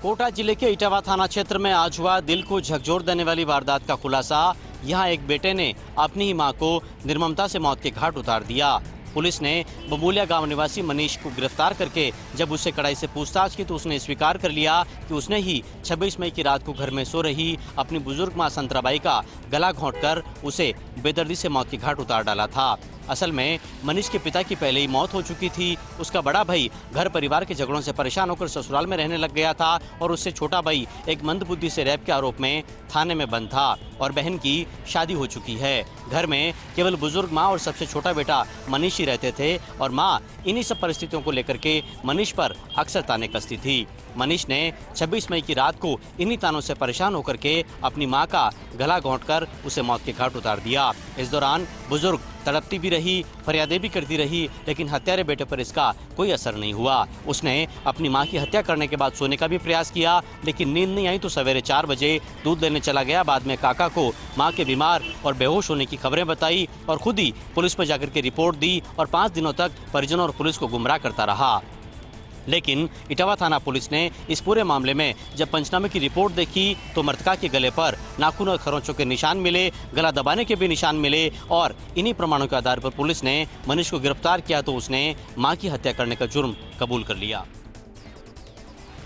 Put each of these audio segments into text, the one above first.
कोटा जिले के इटावा थाना क्षेत्र में आज हुआ दिल को झकझोर देने वाली वारदात का खुलासा। यहां एक बेटे ने अपनी ही मां को निर्ममता से मौत के घाट उतार दिया। पुलिस ने बबूलिया गांव निवासी मनीष को गिरफ्तार करके जब उससे कड़ाई से पूछताछ की तो उसने स्वीकार कर लिया कि उसने ही 26 मई की रात को घर में सो रही अपनी बुजुर्ग मां संतराबाई का गला घोंटकर उसे बेदर्दी से मौत के घाट उतार डाला था। असल में मनीष के पिता की पहले ही मौत हो चुकी थी। उसका बड़ा भाई घर परिवार के झगड़ों से परेशान होकर ससुराल में रहने लग गया था और उससे छोटा भाई एक मंदबुद्धि से रेप के आरोप में थाने में बंद था और बहन की शादी हो चुकी है। घर में केवल बुजुर्ग माँ और सबसे छोटा बेटा मनीष ही रहते थे और माँ इन्हीं सब परिस्थितियों को लेकर के मनीष पर अक्सर ताने कसती थी। मनीष ने 26 मई की रात को इन्हीं तानों से परेशान होकर के अपनी मां का गला घोंटकर उसे मौत के घाट उतार दिया। इस दौरान बुजुर्ग तड़पती भी रही, फरियादें भी करती रही, लेकिन हत्यारे बेटे पर इसका कोई असर नहीं हुआ। उसने अपनी मां की हत्या करने के बाद सोने का भी प्रयास किया, लेकिन नींद नहीं आई तो सवेरे 4 बजे दूध लेने चला गया। बाद में काका को मां के बीमार और बेहोश होने की खबरें बताई और खुद ही पुलिस में जाकर के रिपोर्ट दी और 5 दिनों तक परिजनों और पुलिस को गुमराह करता रहा। लेकिन इटावा थाना पुलिस ने इस पूरे मामले में जब पंचनामे की रिपोर्ट देखी तो मृतका के गले पर नाखून और खरोंचों के निशान मिले, गला दबाने के भी निशान मिले और इन्हीं प्रमाणों के आधार पर पुलिस ने मनीष को गिरफ्तार किया तो उसने मां की हत्या करने का जुर्म कबूल कर लिया।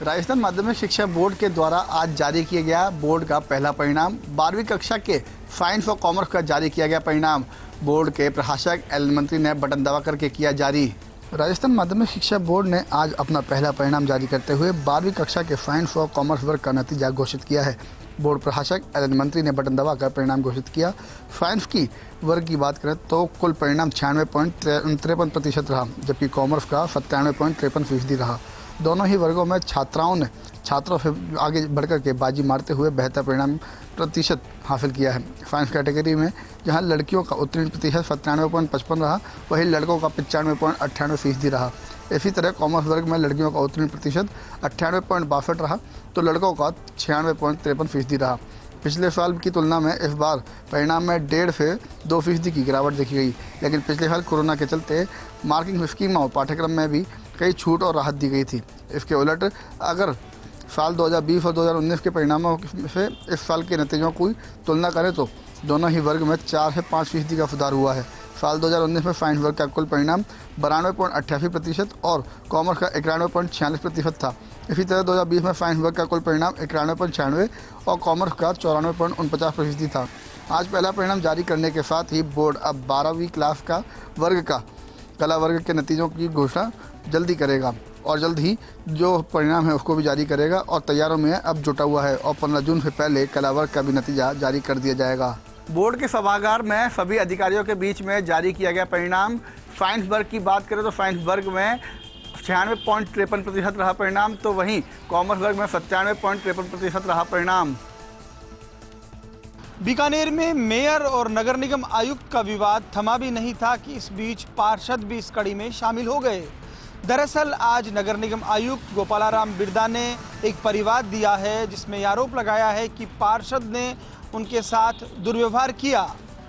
राजस्थान माध्यमिक शिक्षा बोर्ड के द्वारा आज जारी किया गया बोर्ड का पहला परिणाम। 12वीं कक्षा के साइंस और कॉमर्स का जारी किया गया परिणाम बोर्ड के प्रशासक एल मंत्री ने बटन दबा करके किया जारी। राजस्थान माध्यमिक शिक्षा बोर्ड ने आज अपना पहला परिणाम जारी करते हुए 12वीं कक्षा के साइंस और कॉमर्स वर्ग का नतीजा घोषित किया है। बोर्ड प्रशासक एल मंत्री ने बटन दबाकर परिणाम घोषित किया। साइंस की वर्ग की बात करें तो कुल परिणाम 96.53% रहा, जबकि कॉमर्स का 97.53% रहा। दोनों ही वर्गों में छात्रों से आगे बढ़कर के बाजी मारते हुए बेहतर परिणाम प्रतिशत हासिल किया है। साइंस कैटेगरी में जहां लड़कियों का उत्तीर्ण प्रतिशत 97.55 रहा, वहीं लड़कों का 95.98% रहा। इसी तरह कॉमर्स वर्ग में लड़कियों का उत्तीर्ण प्रतिशत 98.62 रहा तो लड़कों का 96.53% रहा। पिछले साल की तुलना में इस बार परिणाम में 1.5 से 2% की गिरावट देखी गई, लेकिन पिछले साल कोरोना के चलते मार्किंग स्कीम और पाठ्यक्रम में भी कई छूट और राहत दी गई थी। इसके उलट अगर साल 2020 और 2019 के परिणामों से इस साल के नतीजों की तुलना करें तो दोनों ही वर्ग में 4 से 5% का सुधार हुआ है। साल 2019 में साइंस वर्ग का कुल परिणाम 92.88% और कॉमर्स का 91.46% था। इसी तरह 2020 में साइंस वर्ग का कुल परिणाम 91.96 और कॉमर्स का 94.49% था। आज पहला परिणाम जारी करने के साथ ही बोर्ड अब 12वीं क्लास का कला वर्ग के नतीजों की घोषणा जल्दी करेगा और जल्द ही जो परिणाम है उसको भी जारी करेगा और तैयारों में अब जुटा हुआ है और 15 जून से पहले कला वर्ग का भी नतीजा जारी कर दिया जाएगा। बोर्ड के सभागार में सभी अधिकारियों के बीच में जारी किया गया परिणाम। साइंस वर्ग की बात करें तो साइंस वर्ग में 96.53% रहा परिणाम, तो वहीं कॉमर्स वर्ग में 97.53% रहा परिणाम। बीकानेर में मेयर और नगर निगम आयुक्त का विवाद थमा भी नहीं था कि इस बीच पार्षद भी इस कड़ी में शामिल हो गए। दरअसल आज नगर निगम आयुक्त गोपालाराम बिरदा ने एक परिवाद दिया है जिसमें आरोप लगाया है कि पार्षद ने उनके साथ दुर्व्यवहार किया।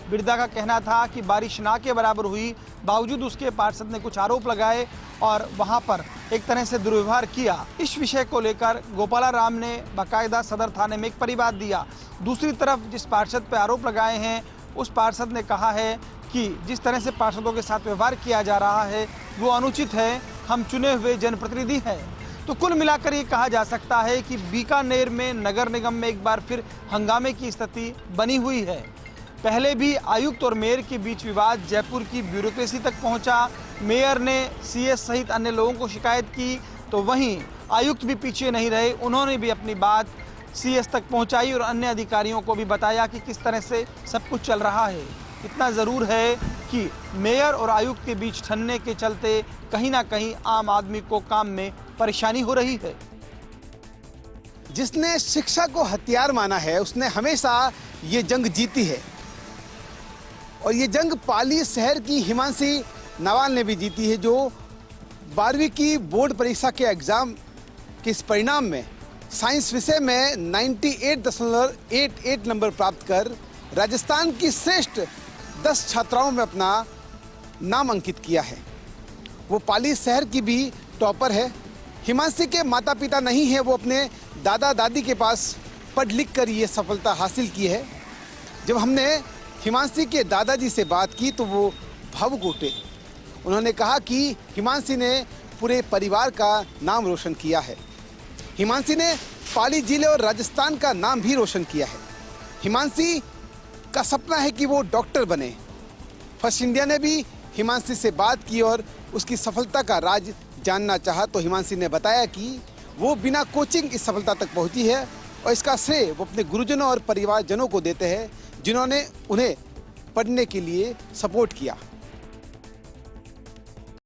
बिरदा का कहना था कि बारिश ना के बराबर हुई, बावजूद उसके पार्षद ने कुछ आरोप लगाए और वहां पर एक तरह से दुर्व्यवहार किया। इस विषय को लेकर गोपालाराम ने बाकायदा सदर थाने में एक परिवाद दिया। दूसरी तरफ जिस पार्षद पर आरोप लगाए हैं उस पार्षद ने कहा है कि जिस तरह से पार्षदों के साथ व्यवहार किया जा रहा है वो अनुचित है, हम चुने हुए जनप्रतिनिधि हैं। तो कुल मिलाकर ये कहा जा सकता है कि बीकानेर में नगर निगम में एक बार फिर हंगामे की स्थिति बनी हुई है। पहले भी आयुक्त और मेयर के बीच विवाद जयपुर की ब्यूरोक्रेसी तक पहुंचा। मेयर ने सीएस सहित अन्य लोगों को शिकायत की तो वहीं आयुक्त भी पीछे नहीं रहे, उन्होंने भी अपनी बात सीएस तक पहुंचाई और अन्य अधिकारियों को भी बताया कि किस तरह से सब कुछ चल रहा है। इतना ज़रूर है कि मेयर और आयुक्त के बीच ठन्ने के चलते कहीं ना कहीं आम आदमी को काम में परेशानी हो रही है। जिसने शिक्षा को हथियार माना है उसने हमेशा ये जंग जीती है और ये जंग पाली शहर की हिमांशी नवाल ने भी जीती है, जो 12वीं की बोर्ड परीक्षा के एग्जाम के इस परिणाम में साइंस विषय में 98.88 नंबर प्राप्त कर राजस्थान की श्रेष्ठ 10 छात्राओं में अपना नाम अंकित किया है। वो पाली शहर की भी टॉपर है, हिमांशी के माता पिता नहीं है, वो अपने दादा दादी के पास पढ़ लिख कर ये सफलता हासिल की है। जब हमने हिमांशी के दादाजी से बात की तो वो भावुक उठे। उन्होंने कहा कि हिमांशी ने पूरे परिवार का नाम रोशन किया है। हिमांशी ने पाली जिले और राजस्थान का नाम भी रोशन किया है। हिमांशी का सपना है कि वो डॉक्टर बने। फर्स्ट इंडिया ने भी हिमांशी से बात की और उसकी सफलता का राज जानना चाहा तो हिमांशी ने बताया कि वो बिना कोचिंग इस सफलता तक पहुंची है और इसका श्रेय वो अपने गुरुजनों और परिवारजनों को देते हैं, जिन्होंने उन्हें पढ़ने के लिए सपोर्ट किया।